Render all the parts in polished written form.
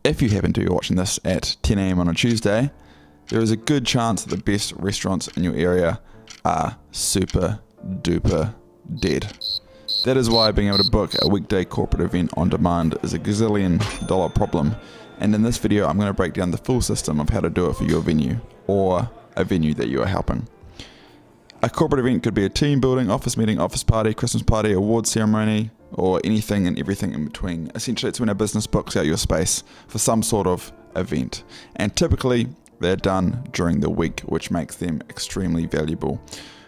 if you happen to be watching this at 10 a.m. on a Tuesday, there is a good chance that the best restaurants in your area are super duper dead. That is why being able to book a weekday corporate event on demand is a gazillion dollar problem. And in this video, I'm going to break down the full system of how to do it for your venue or a venue that you are helping. A corporate event could be a team building, office meeting, office party, Christmas party, award ceremony, or anything and everything in between. Essentially, it's when a business books out your space for some sort of event. And typically, they're done during the week, which makes them extremely valuable.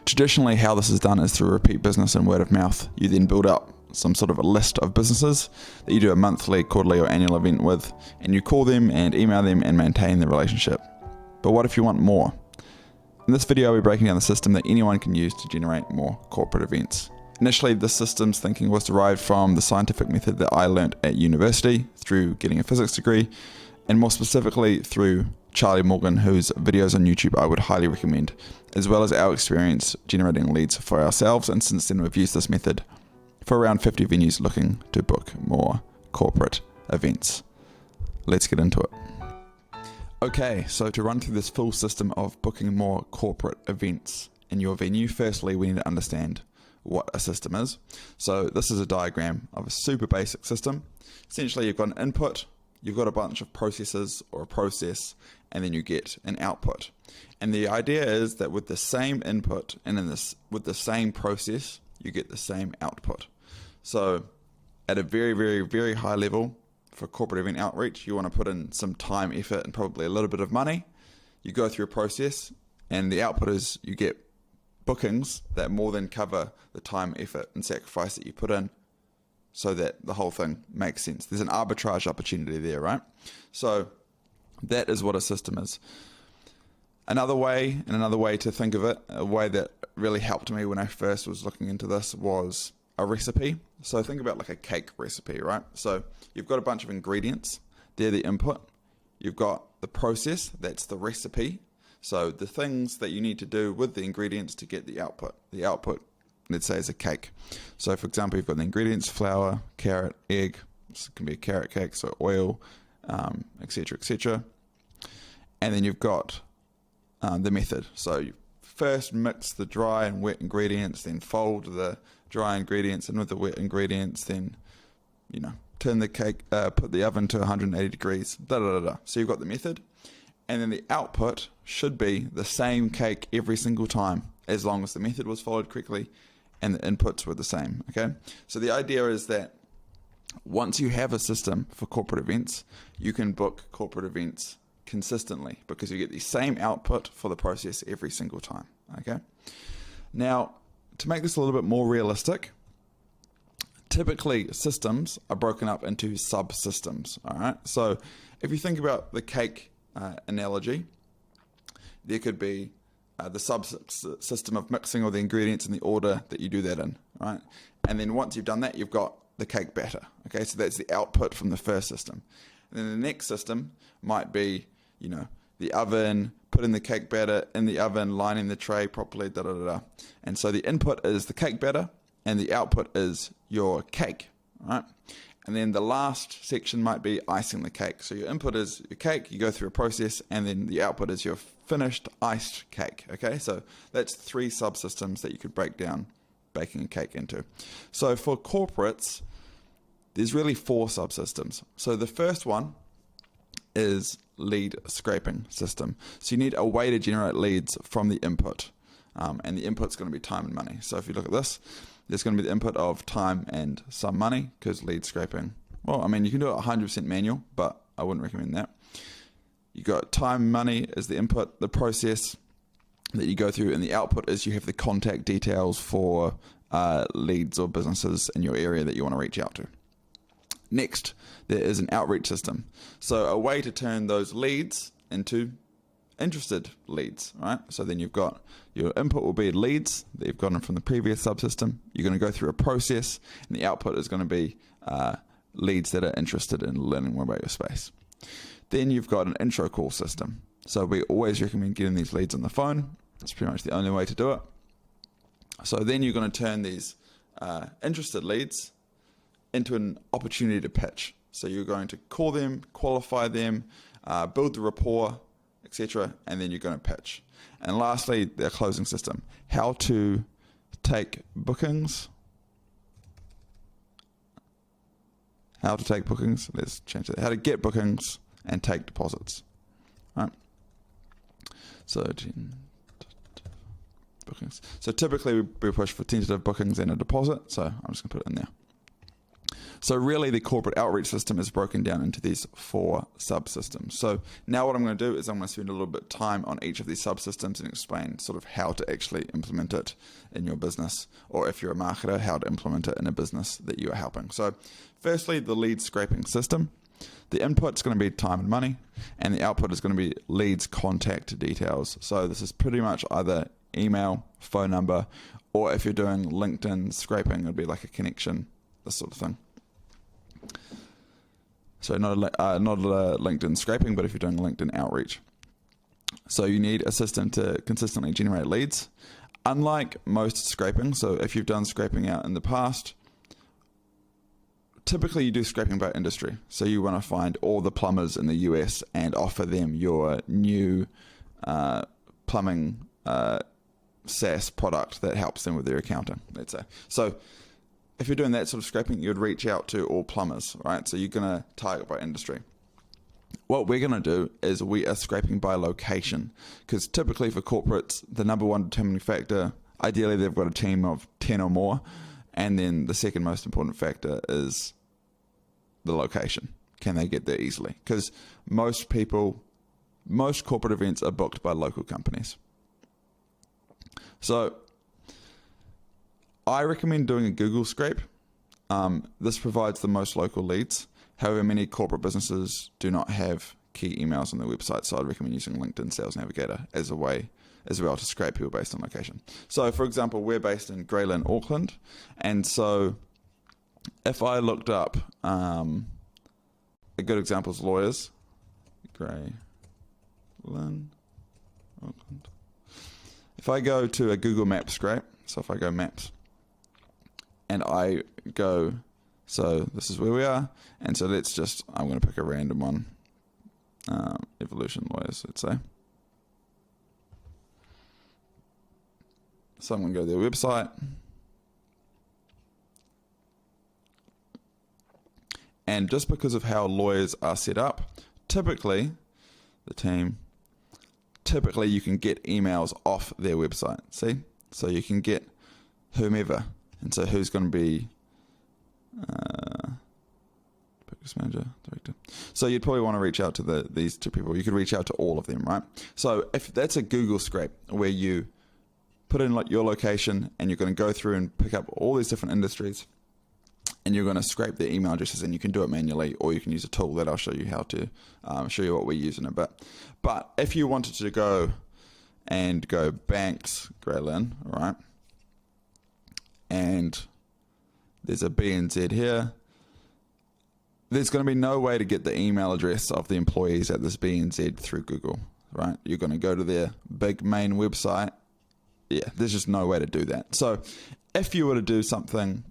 Traditionally, how this is done is through repeat business and word of mouth. You then build up some sort of a list of businesses that you do a monthly, quarterly, or annual event with, and you call them and email them and maintain the relationship. But what if you want more? In this video, I'll be breaking down the system that anyone can use to generate more corporate events. Initially, this system's thinking was derived from the scientific method that I learnt at university through getting a physics degree, and more specifically through Charlie Morgan, whose videos on YouTube I would highly recommend, as well as our experience generating leads for ourselves, and since then we've used this method for around 50 venues looking to book more corporate events. Let's get into it. Okay, so to run through this full system of booking more corporate events in your venue, firstly we need to understand what a system is. So this is a diagram of a super basic system. Essentially you've got an input, you've got a bunch of processes or a process, and then you get an output. And the idea is that with the same input and with the same process, you get the same output. So at a very, very, very high level, for corporate event outreach, you want to put in some time, effort, and probably a little bit of money. You go through a process, and the output is you get bookings that more than cover the time, effort, and sacrifice that you put in, so that the whole thing makes sense. There's an arbitrage opportunity there, right? So that is what a system is. Another way to think of it, a way that really helped me when I first was looking into this, was a recipe. So think about like a cake recipe, right? So you've got a bunch of ingredients, they're the input. You've got the process, that's the recipe. So the things that you need to do with the ingredients to get the output. The output, let's say, is a cake. So for example, you've got the ingredients: flour, carrot, egg. This can be a carrot cake, so oil, etc., etc. And then you've got the method. So you first mix the dry and wet ingredients, then fold the dry ingredients in with the wet ingredients, then, turn the cake, put the oven to 180 degrees, So you've got the method, and then the output should be the same cake every single time, as long as the method was followed correctly and the inputs were the same, okay? So the idea is that once you have a system for corporate events, you can book corporate events consistently because you get the same output for the process every single time, okay? Now, to make this a little bit more realistic, typically systems are broken up into subsystems, all right? So if you think about the cake analogy, there could be the subsystem of mixing all the ingredients in the order that you do that in, right? And then once you've done that, you've got the cake batter, okay? So that's the output from the first system. And then the next system might be, the oven, putting the cake batter in the oven, lining the tray properly, And so the input is the cake batter, and the output is your cake, right? And then the last section might be icing the cake. So your input is your cake, you go through a process, and then the output is your finished iced cake, okay? So that's 3 subsystems that you could break down baking a cake into. So for corporates, there's really 4 subsystems. So the first one is lead scraping system. So you need a way to generate leads from the input, and the input's going to be time and money. So if you look at this, there's going to be the input of time and some money, because lead scraping, well, you can do it 100% manual, but I wouldn't recommend that. You got time, money is the input, the process that you go through, and the output is you have the contact details for leads or businesses in your area that you want to reach out to. Next, there is an outreach system. So a way to turn those leads into interested leads, right? So then you've got your input will be leads that you've gotten from the previous subsystem. You're going to go through a process, and the output is going to be leads that are interested in learning more about your space. Then you've got an intro call system. So we always recommend getting these leads on the phone. That's pretty much the only way to do it. So then you're going to turn these interested leads into an opportunity to pitch. So you're going to call them, qualify them, build the rapport, etc., and then you're going to pitch. And lastly, their closing system. How to take bookings. How to take bookings. Let's change that. How to get bookings and take deposits. Right. So bookings. So typically we push for tentative bookings and a deposit. So I'm just going to put it in there. So really the corporate outreach system is broken down into these 4 subsystems. So now what I'm going to do is I'm going to spend a little bit of time on each of these subsystems and explain sort of how to actually implement it in your business, or if you're a marketer, how to implement it in a business that you are helping. So firstly, the lead scraping system. The input is going to be time and money, and the output is going to be leads contact details. So this is pretty much either email, phone number, or if you're doing LinkedIn scraping, it'll be like a connection, this sort of thing. So not a LinkedIn scraping, but if you're doing LinkedIn outreach. So you need a system to consistently generate leads. Unlike most scraping, so if you've done scraping out in the past, typically you do scraping by industry. So you want to find all the plumbers in the US and offer them your new plumbing SaaS product that helps them with their accounting, let's say. So if you're doing that sort of scraping, you'd reach out to all plumbers, right? So you're going to target by industry. What we're going to do is we are scraping by location, because typically for corporates, the number one determining factor, ideally they've got a team of 10 or more, and then the second most important factor is the location. Can they get there easily? Because most corporate events are booked by local companies. So I recommend doing a Google scrape. This provides the most local leads. However, many corporate businesses do not have key emails on their website, so I'd recommend using LinkedIn Sales Navigator as a way as well to scrape people based on location. So, for example, we're based in Grey Lynn, Auckland, and so if I looked up, a good example is lawyers, Grey Lynn, Auckland. If I go to a Google Maps scrape, so if I go Maps, and I go, so this is where we are, and so I'm going to pick a random one, Evolution Lawyers, let's say. So I'm going to go to their website, and just because of how lawyers are set up, typically you can get emails off their website, see? So you can get whomever. And so who's going to be practice manager, director. So you'd probably want to reach out to these 2 people. You could reach out to all of them, right? So if that's a Google scrape where you put in like your location and you're going to go through and pick up all these different industries and you're going to scrape their email addresses, and you can do it manually, or you can use a tool that I'll show you how to, show you what we use in a bit. But if you wanted to go Banks, Grey Lynn, all right? And there's a BNZ here. There's going to be no way to get the email address of the employees at this BNZ through Google, right? You're going to go to their big main website. Yeah, there's just no way to do that. So if you were to do something,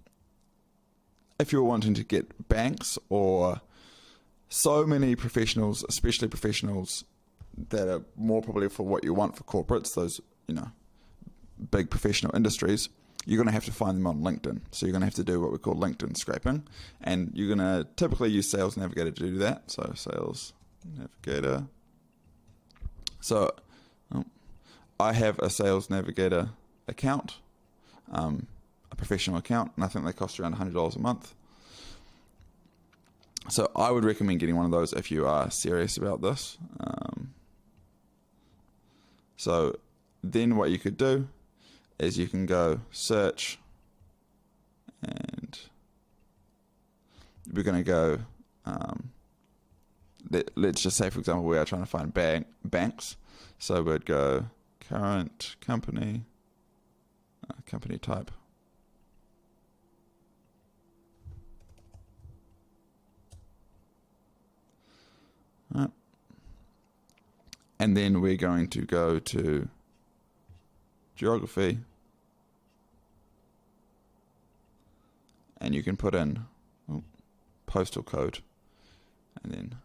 if you were wanting to get banks or so many professionals, especially professionals that are more probably for what you want for corporates, those, big professional industries, you're going to have to find them on LinkedIn. So you're going to have to do what we call LinkedIn scraping. And you're going to typically use Sales Navigator to do that. So Sales Navigator. So I have a Sales Navigator account, a professional account, and I think they cost around $100 a month. So I would recommend getting one of those if you are serious about this. So then what you could do is you can go search, and we're going to go, let's just say, for example, we are trying to find banks. So we'd go current company, company type. Right. And then we're going to go to geography, and you can put in postal code, and then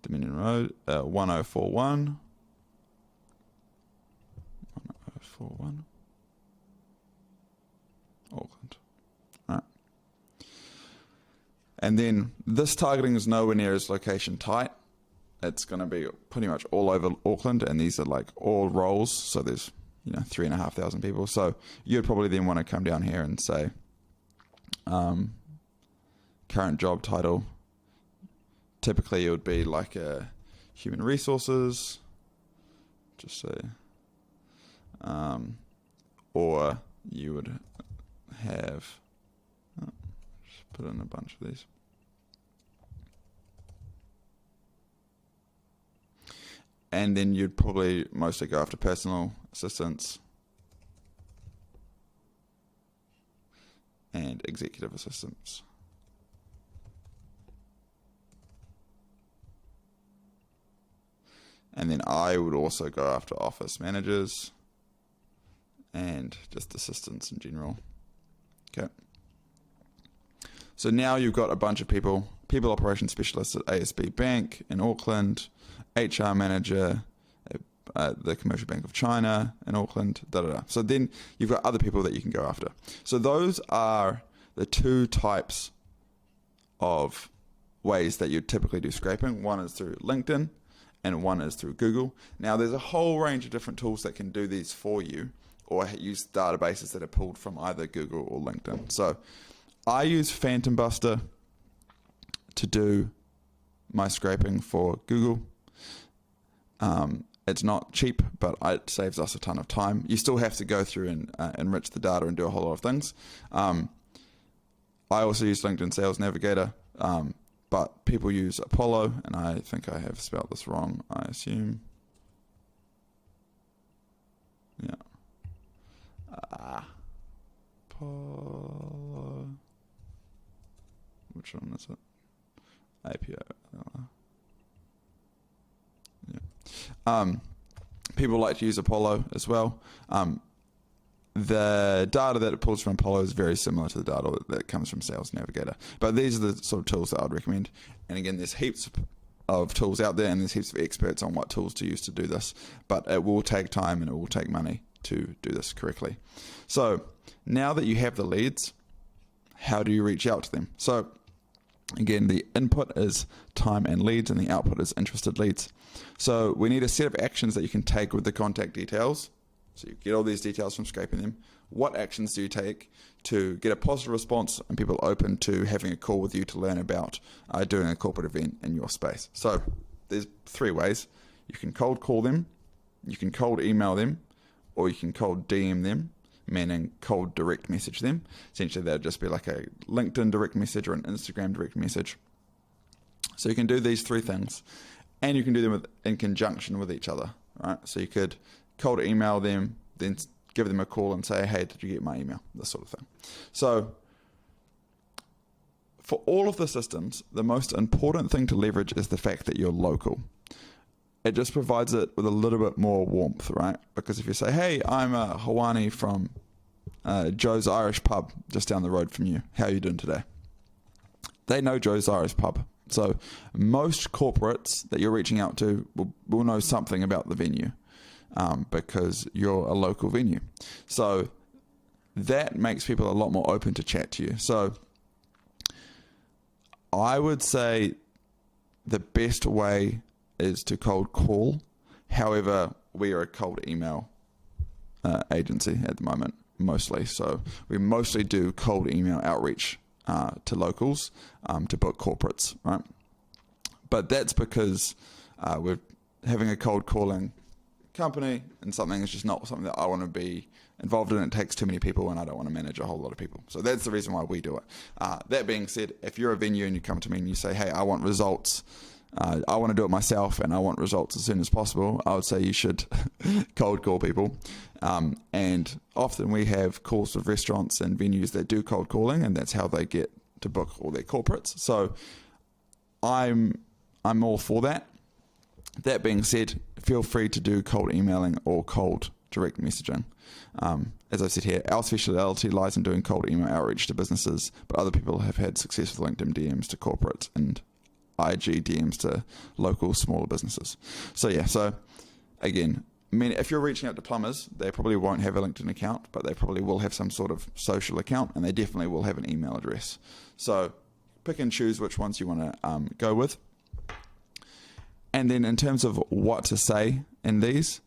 Dominion Road, 1041. 1041. Auckland. All right. And then this targeting is nowhere near as location tight. It's going to be pretty much all over Auckland, and these are like all roles. So there's 3,500 people. So you'd probably then want to come down here and say, current job title. Typically, it would be like a human resources. Just say, or you would have. Just put in a bunch of these. And then you'd probably mostly go after personal assistants and executive assistants. And then I would also go after office managers and just assistants in general. Okay. So now you've got a bunch of people operations specialists at ASB Bank in Auckland, HR manager at the Commercial Bank of China in Auckland, So then you've got other people that you can go after. So those are the two types of ways that you typically do scraping. One is through LinkedIn and one is through Google. Now there's a whole range of different tools that can do these for you, or use databases that are pulled from either Google or LinkedIn. So I use Phantom Buster to do my scraping for Google. It's not cheap, but it saves us a ton of time. You still have to go through and enrich the data and do a whole lot of things. I also use LinkedIn Sales Navigator, but people use Apollo, and I think I have spelled this wrong, I assume. Yeah. Apollo. Which one is it? APO. Yeah. People like to use Apollo as well. The data that it pulls from Apollo is very similar to the data that comes from Sales Navigator. But these are the sort of tools that I'd recommend. And again, there's heaps of tools out there, and there's heaps of experts on what tools to use to do this. But it will take time and it will take money to do this correctly. So now that you have the leads, how do you reach out to them? So again, the input is time and leads, and the output is interested leads. So we need a set of actions that you can take with the contact details. So you get all these details from scraping them. What actions do you take to get a positive response and people open to having a call with you to learn about doing a corporate event in your space? So there's three ways. You can cold call them, you can cold email them, or you can cold DM them, meaning cold direct message them. Essentially, that'd just be like a LinkedIn direct message or an Instagram direct message. So you can do these three things, and you can do them in conjunction with each other, right? So you could cold email them, then give them a call and say, hey, did you get my email? This sort of thing. So for all of the systems, the most important thing to leverage is the fact that you're local. It just provides it with a little bit more warmth, right? Because if you say, hey, I'm Hawani from Joe's Irish Pub just down the road from you. How are you doing today? They know Joe's Irish Pub. So most corporates that you're reaching out to will know something about the venue because you're a local venue. So that makes people a lot more open to chat to you. So I would say the best way is to cold call. However, we are a cold email agency at the moment, mostly. So we mostly do cold email outreach to locals to book corporates, right? But that's because we're having a cold calling company, and something is just not something that I want to be involved in. It takes too many people, and I don't want to manage a whole lot of people. So that's the reason why we do it. That being said, if you're a venue and you come to me and you say, hey, I want results, I want to do it myself and I want results as soon as possible, I would say you should cold call people. And often we have calls with restaurants and venues that do cold calling, and that's how they get to book all their corporates. So I'm all for that. That being said, feel free to do cold emailing or cold direct messaging. As I said here, our speciality lies in doing cold email outreach to businesses, but other people have had success with LinkedIn DMs to corporates, and IG DMs to local smaller businesses. So yeah, so again, if you're reaching out to plumbers, they probably won't have a LinkedIn account, but they probably will have some sort of social account, and they definitely will have an email address. So pick and choose which ones you want to go with. And then in terms of what to say in these,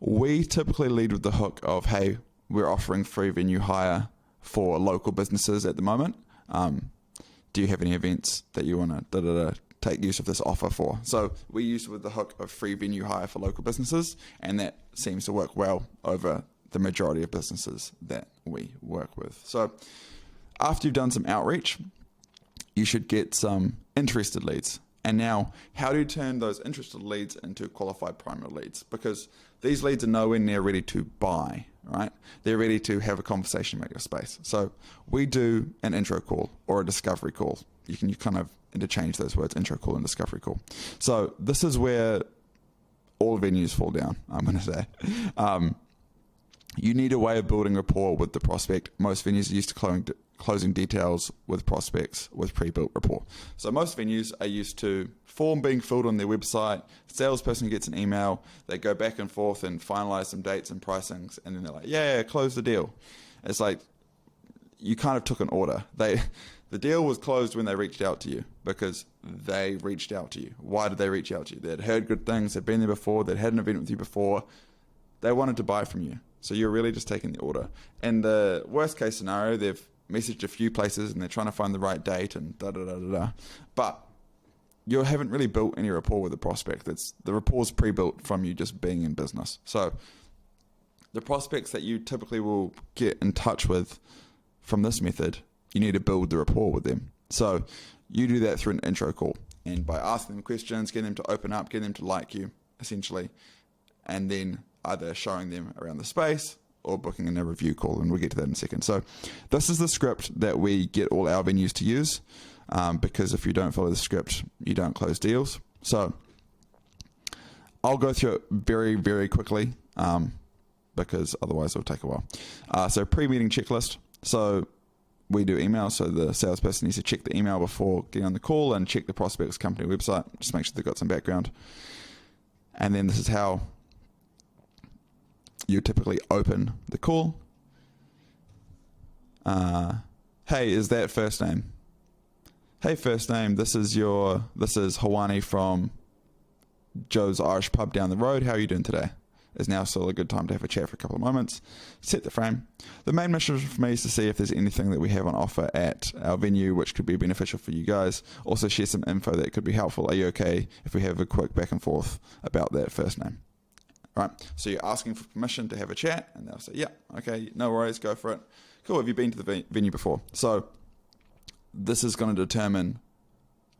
we typically lead with the hook of, hey, we're offering free venue hire for local businesses at the moment. Do you have any events that you want to take use of this offer for? So we use with the hook of free venue hire for local businesses, and that seems to work well over the majority of businesses that we work with. So after you've done some outreach, you should get some interested leads. And now, how do you turn those interested leads into qualified primary leads? Because these leads are nowhere near ready to buy, right? They're ready to have a conversation about your space. So we do an intro call or a discovery call. You kind of interchange those words, intro call and discovery call. So this is where all venues fall down, I'm going to say. You need a way of building rapport with the prospect. Most venues are used to closing details with prospects with pre-built rapport. So most venues are used to form being filled on their website, salesperson gets an email, they go back and forth and finalize some dates and pricings, and then they're like, yeah, close the deal. It's like you kind of took an order. The deal was closed when they reached out to you because they reached out to you. Why did they reach out to you? They'd heard good things, they'd been there before, they'd had an event with you before, they wanted to buy from you. So you're really just taking the order. In the worst case scenario, they've messaged a few places and they're trying to find the right date and da-da-da-da-da. But you haven't really built any rapport with the prospect. The rapport's pre-built from you just being in business. So the prospects that you typically will get in touch with from this method, you need to build the rapport with them. So you do that through an intro call. And by asking them questions, getting them to open up, getting them to like you, essentially. And then either showing them around the space or booking in a review call, and we'll get to that in a second. So this is the script that we get all our venues to use, because if you don't follow the script, you don't close deals. So I'll go through it very, very quickly, because otherwise it'll take a while. So pre-meeting checklist. So we do email, so the salesperson needs to check the email before getting on the call and check the prospect's company website, just make sure they've got some background. And then this is how you typically open the call. Hey, is that first name? Hey, first name, this is Hawani from Joe's Irish Pub down the road. How are you doing today? Is now still a good time to have a chat for a couple of moments. Set the frame. The main mission for me is to see if there's anything that we have on offer at our venue which could be beneficial for you guys. Also share some info that could be helpful. Are you okay if we have a quick back and forth about that first name? Right, so you're asking for permission to have a chat, and they'll say, yeah, okay, no worries, go for it. Cool, have you been to the venue before? So this is going to determine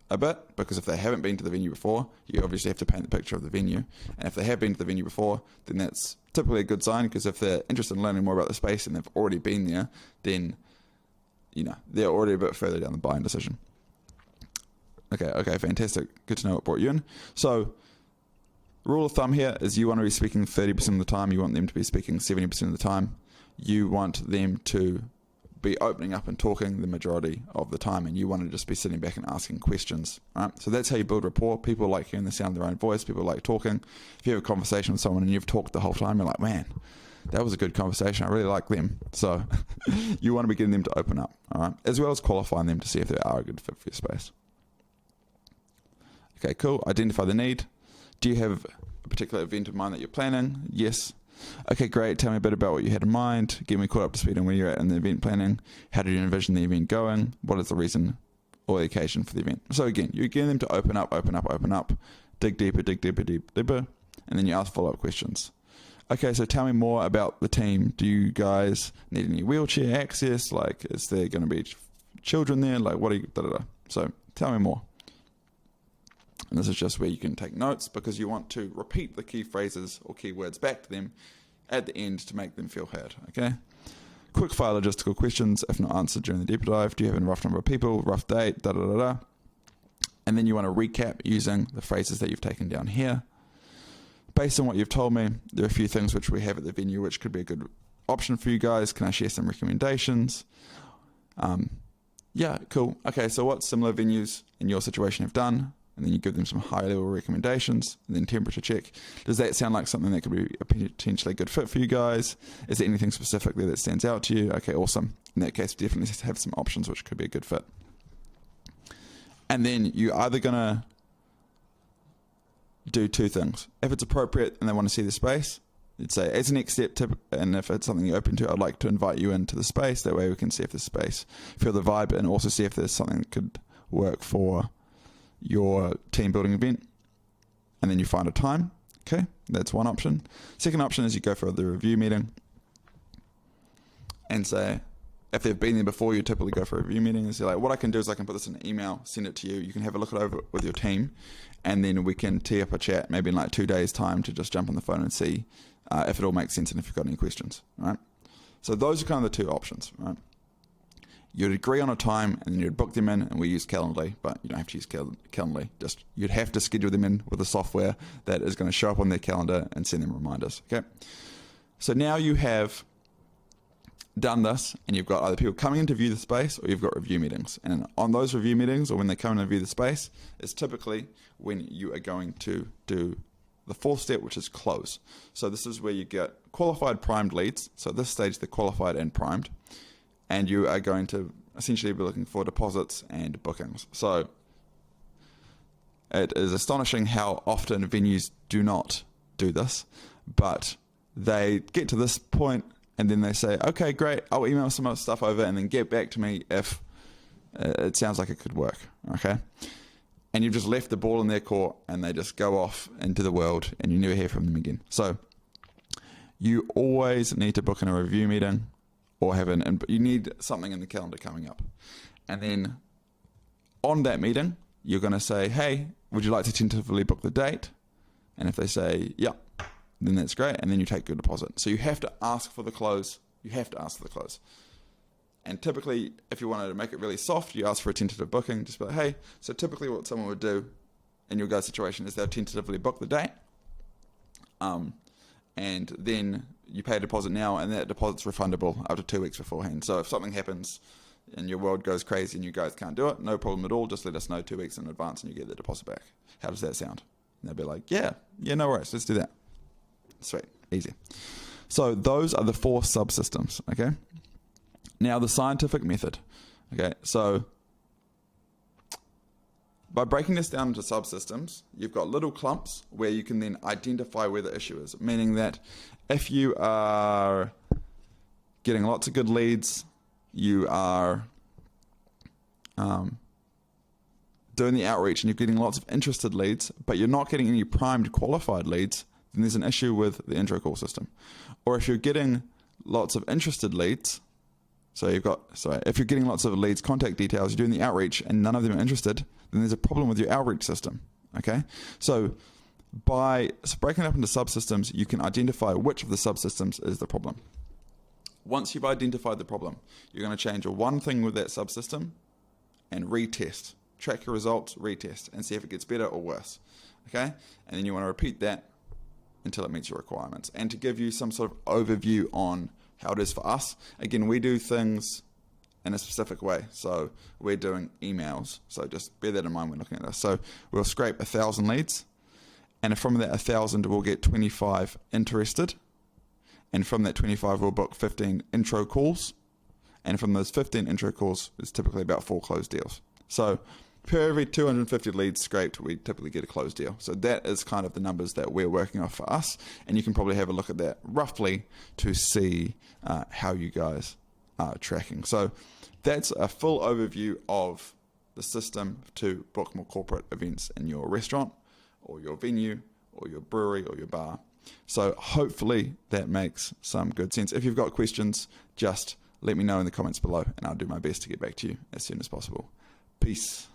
a bit, because if they haven't been to the venue before, you obviously have to paint the picture of the venue. And if they have been to the venue before, then that's typically a good sign, because if they're interested in learning more about the space and they've already been there, then they're already a bit further down the buying decision. Okay, fantastic. Good to know what brought you in. So rule of thumb here is you want to be speaking 30% of the time. You want them to be speaking 70% of the time. You want them to be opening up and talking the majority of the time, and you want to just be sitting back and asking questions. Right? So that's how you build rapport. People like hearing the sound of their own voice. People like talking. If you have a conversation with someone and you've talked the whole time, you're like, man, that was a good conversation. I really like them. So you want to be getting them to open up, all right? As well as qualifying them to see if they are a good fit for your space. Okay, cool. Identify the need. Do you have a particular event in mind that you're planning? Yes. Okay, great. Tell me a bit about what you had in mind. Get me caught up to speed on where you're at in the event planning. How did you envision the event going? What is the reason or the occasion for the event? So again, you're getting them to open up, dig deeper, and then you ask follow-up questions. Okay, so tell me more about the team. Do you guys need any wheelchair access? Like, is there going to be children there? Like, what are you, So tell me more. And this is just where you can take notes, because you want to repeat the key phrases or keywords back to them at the end to make them feel heard, okay? Quick fire logistical questions, if not answered during the deeper dive. Do you have a rough number of people, rough date, And then you want to recap using the phrases that you've taken down here. Based on what you've told me, there are a few things which we have at the venue which could be a good option for you guys. Can I share some recommendations? Yeah, cool. Okay, so what similar venues in your situation have done? and then you give them some high-level recommendations, and then temperature check. Does that sound like something that could be a potentially good fit for you guys? Is there anything specific there that stands out to you? Okay, awesome. In that case, definitely have some options which could be a good fit. And then you're either going to do two things. If it's appropriate and they want to see the space, you'd say, as a next step, and if it's something you're open to, I'd like to invite you into the space. That way we can see if there's space, feel the vibe, and also see if there's something that could work for your team building event. And then you find a time. Okay, that's one option. Second option is you go for the review meeting and say, if they've been there before, you typically go for a review meeting and say, like, what I can do is I can put this in an email, send it to you. You can have a look at it over with your team, and then we can tee up a chat maybe in like 2 days' time to just jump on the phone and see if it all makes sense and if you've got any questions, right? So those are kind of the two options, right? You'd agree on a time and then you'd book them in, and we use Calendly, but you don't have to use Calendly. Just you'd have to schedule them in with a software that is going to show up on their calendar and send them reminders, okay? So now you have done this, and you've got either people coming in to view the space, or you've got review meetings. And on those review meetings, or when they come in and view the space, is typically when you are going to do the fourth step, which is close. So this is where you get qualified primed leads. So at this stage, they're qualified and primed, and you are going to essentially be looking for deposits and bookings. So it is astonishing how often venues do not do this, but they get to this point and then they say, okay, great, I'll email some other stuff over and then get back to me if it sounds like it could work, okay? And you've just left the ball in their court, and they just go off into the world and you never hear from them again. So you always need to book in a review meeting or you need something in the calendar coming up. And then on that meeting, you're going to say, hey, would you like to tentatively book the date? And if they say, yeah, then that's great, and then you take your deposit. So you have to ask for the close. And typically, if you wanted to make it really soft, you ask for a tentative booking. Just be like, hey, so typically what someone would do in your guys' situation is they'll tentatively book the date, and then you pay a deposit now, and that deposit's refundable up to 2 weeks beforehand. So if something happens and your world goes crazy and you guys can't do it, no problem at all. Just let us know 2 weeks in advance and you get the deposit back. How does that sound? And they'll be like, yeah, no worries, let's do that. Sweet, easy. So those are the 4 subsystems, okay? Now the scientific method, okay? So by breaking this down into subsystems, you've got little clumps where you can then identify where the issue is, meaning that if you are getting lots of good leads, you are doing the outreach and you're getting lots of interested leads, but you're not getting any primed qualified leads, then there's an issue with the intro call system. Or if you're getting lots of interested leads, if you're getting lots of leads, contact details, you're doing the outreach and none of them are interested, then there's a problem with your outreach system, okay? So by breaking it up into subsystems, you can identify which of the subsystems is the problem. Once you've identified the problem, you're going to change one thing with that subsystem and retest. Track your results, retest, and see if it gets better or worse, okay? And then you want to repeat that until it meets your requirements. And to give you some sort of overview on how it is for us, again, we do things in a specific way. So we're doing emails. So just bear that in mind when looking at this. So we'll scrape 1,000 leads, and from that 1,000, we'll get 25 interested. And from that 25, we'll book 15 intro calls. And from those 15 intro calls, it's typically about 4 closed deals. So per every 250 leads scraped, we typically get a closed deal. So that is kind of the numbers that we're working off for us. And you can probably have a look at that roughly to see how you guys are tracking. So that's a full overview of the system to book more corporate events in your restaurant or your venue or your brewery or your bar. So hopefully that makes some good sense. If you've got questions, just let me know in the comments below and I'll do my best to get back to you as soon as possible. Peace.